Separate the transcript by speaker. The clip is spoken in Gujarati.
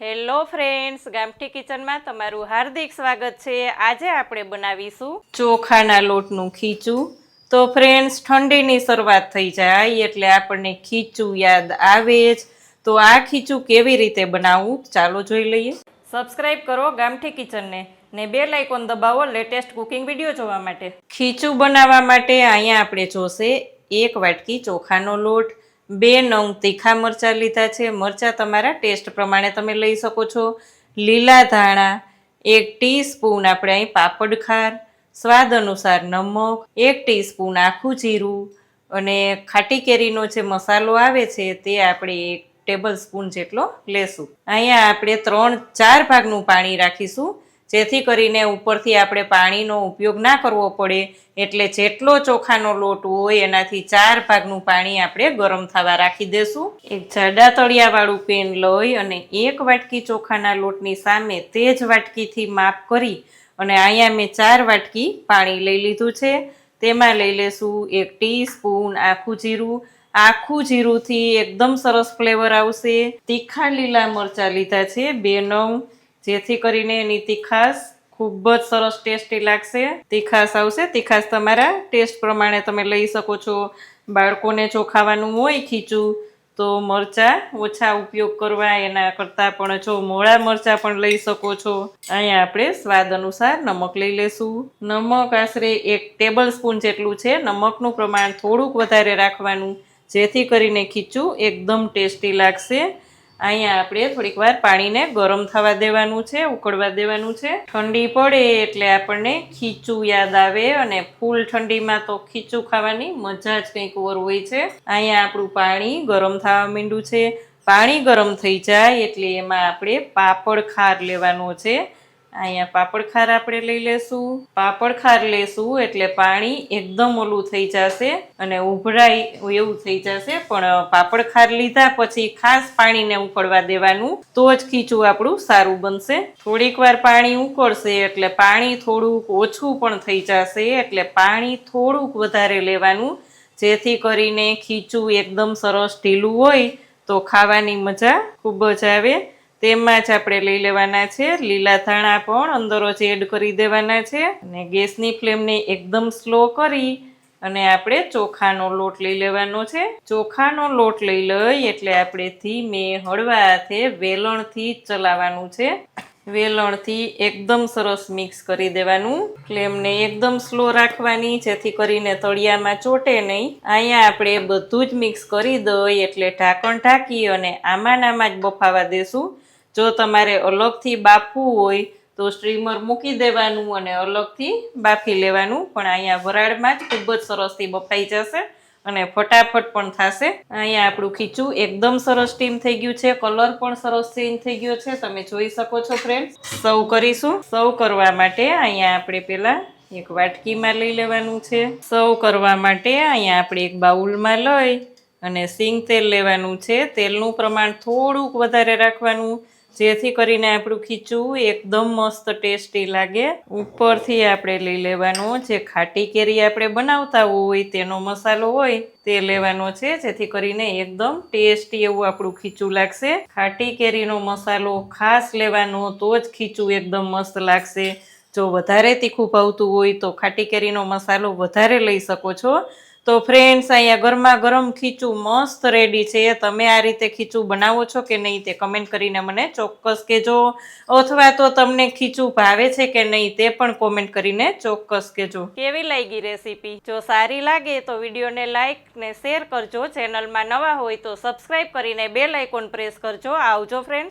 Speaker 1: હેલો ફ્રેન્ડ્સ, ગામઠી કિચનમાં તમારું હાર્દિક સ્વાગત છે। આજે આપણે બનાવીશું ચોખાના લોટનું ખીચું। તો ફ્રેન્ડ્સ, ઠંડીની શરૂઆત થઈ જાય એટલે આપણને ખીચું યાદ આવે જ। તો આ ખીચું કેવી રીતે બનાવવું ચાલો જોઈ લઈએ। સબસ્ક્રાઇબ કરો ગામઠી કિચનને ને બેલ આઇકોન દબાવો લેટેસ્ટ કુકિંગ વિડીયો જોવા માટે। ખીચું બનાવવા માટે અહીંયા આપણે જોશે 1 વાટકી ચોખાનો લોટ, 2 નંગ તીખા મરચાં લીધા છે। મરચાં તમારા ટેસ્ટ પ્રમાણે તમે લઈ શકો છો। લીલા ધાણા, 1 ટીસ્પૂન આપણે અહીં પાપડ ખાર, સ્વાદ અનુસાર નમક, 1 ટીસ્પૂન આખું જીરું અને ખાટી કેરીનો જે મસાલો આવે છે તે આપણે 1 ટેબલ સ્પૂન જેટલો લેશું। અહીંયા આપણે 3-4 ભાગનું પાણી રાખીશું, જેથી કરીને ઉપરથી આપણે પાણીનો ઉપયોગ ના કરવો પડે। એટલે જેટલો ચોખાનો લોટ હોય એનાથી 4 ભાગનું પાણી આપણે ગરમ થવા રાખી દેશું। એક જાડા તળિયાવાળું પેન લઈ અને 1 વાટકી ચોખાના લોટની સામે તે જ વાટકીથી માપ કરી અને અહીંયા મેં 4 વાટકી પાણી લઈ લીધું છે। તેમાં લઈ લેશું 1 ટીસ્પૂન આખું જીરું। આખું જીરુંથી એકદમ સરસ ફ્લેવર આવશે। તીખા લીલા મરચાં લીધા છે 2 નંગ, જેથી કરીને એની તીખાશ ખૂબ જ સરસ ટેસ્ટી લાગશે। તીખાશ આવશે, તીખાશ તમારા ટેસ્ટ પ્રમાણે તમે લઈ શકો છો। બાળકોને જો ખાવાનું હોય ખીચું તો મરચાં ઓછા ઉપયોગ કરવા, એના કરતાં પણ જો મોળા મરચાં પણ લઈ શકો છો। અહીંયા આપણે સ્વાદ અનુસાર નમક લઈ લેશું। નમક આશરે 1 ટેબલ સ્પૂન જેટલું છે। નમકનું પ્રમાણ થોડુંક વધારે રાખવાનું, જેથી કરીને ખીચું એકદમ ટેસ્ટી લાગશે। અહીંયા આપણે થોડીક વાર પાણીને ગરમ થવા દેવાનું છે, ઉકળવા દેવાનું છે। ઠંડી પડે એટલે આપણને ખીચું યાદ આવે અને ફૂલ ઠંડીમાં તો ખીચું ખાવાની મજા જ કંઈક ઓર હોય છે। અહીંયા આપણું પાણી ગરમ થવા માંડ્યું છે। પાણી ગરમ થઈ જાય એટલે એમાં આપણે પાપડ ખાર લેવાનો છે। અહીંયા પાપડ ખાર આપણે લઈ લેશું। પાપડ ખાર લેશું એટલે પાણી એકદમ ઓલું થઈ જશે અને ઉભરાય એવું થઈ જશે, પણ પાપડ ખાર લીધા પછી ખાસ પાણીને ઉકળવા દેવાનું, તો જ ખીચું આપણું સારું બનશે। થોડીક વાર પાણી ઉકળશે એટલે પાણી થોડુંક ઓછું પણ થઈ જશે, એટલે પાણી થોડુંક વધારે લેવાનું, જેથી કરીને ખીચું એકદમ સરસ ઢીલું હોય તો ખાવાની મજા ખૂબ જ આવે। તેમાં જ આપણે લઈ લેવાના છે લીલા ધાણા, પણ અંદર જ એડ કરી દેવાના છે અને ગેસની ફ્લેમને એકદમ સ્લો કરી અને આપણે ચોખાનો લોટ લઈ લેવાનો છે। ચોખાનો લોટ લઈ લઈ એટલે આપણે ધીમે હળવા હાથે વેલણથી ચલાવવાનું છે। વેલણથી એકદમ સરસ મિક્સ કરી દેવાનું। ફ્લેમને એકદમ સ્લો રાખવાની, જેથી કરીને તળિયામાં ચોટે નહીં। અહીંયા આપણે બધું જ મિક્સ કરી દઈ એટલે ઢાંકણ ઢાંકી અને આમાં જ બફાવા દેશું। જો તમારે અલગથી બાફવું હોય તો સ્ટ્રીમર મૂકી દેવાનું અને અલગથી બાફી લેવાનું, પણ અહીંયા વરાળમાં જ ખૂબ જ સરસથી બફાઈ જશે અને ફટાફટ પણ થશે। અહીંયા આપણું ખીચું એકદમ સરસ સ્ટીમ થઈ ગયું છે, કલર પણ સરસ ચેન્જ થઈ ગયો છે, તમે જોઈ શકો છો ફ્રેન્ડ્સ। સર્વ કરીશું। સર્વ કરવા માટે અહીંયા આપણે પહેલા એક વાટકીમાં લઈ લેવાનું છે। સર્વ કરવા માટે અહીંયા આપણે એક બાઉલમાં લઈ અને સિંગ તેલ લેવાનું છે। તેલનું પ્રમાણ થોડુંક વધારે રાખવાનું, જેથી કરીને આપણું ખીચું એકદમ મસ્ત ટેસ્ટી લાગે। ઉપરથી આપણે લઈ લેવાનો જે ખાટી કેરી આપણે બનાવતા હોય તેનો મસાલો હોય તે લેવાનો છે, જેથી કરીને એકદમ ટેસ્ટી એવું આપણું ખીચું લાગશે। ખાટી કેરીનો મસાલો ખાસ લેવાનો, તો જ ખીચું એકદમ મસ્ત લાગશે। જો વધારે તીખું ભાવતું હોય તો ખાટી કેરીનો મસાલો વધારે લઈ શકો છો। તો ફ્રેન્ડ્સ, અહીંયા ગરમા ગરમ ખીચું મસ્ત રેડી છે। તમે આ રીતે ખીચું બનાવો છો કે નહીં તે કમેન્ટ કરીને મને ચોક્કસ કહેજો, અથવા તો તમને ખીચું ભાવે છે કે નહીં તે પણ કોમેન્ટ કરીને ચોક્કસ કહેજો। કેવી લાગી રેસીપી? જો સારી લાગે તો વિડીયોને લાઈક ને શેર કરજો। ચેનલમાં નવા હોય તો સબસ્ક્રાઇબ કરીને બેલ આઇકોન પ્રેસ કરજો। આવજો ફ્રેન્ડ્સ।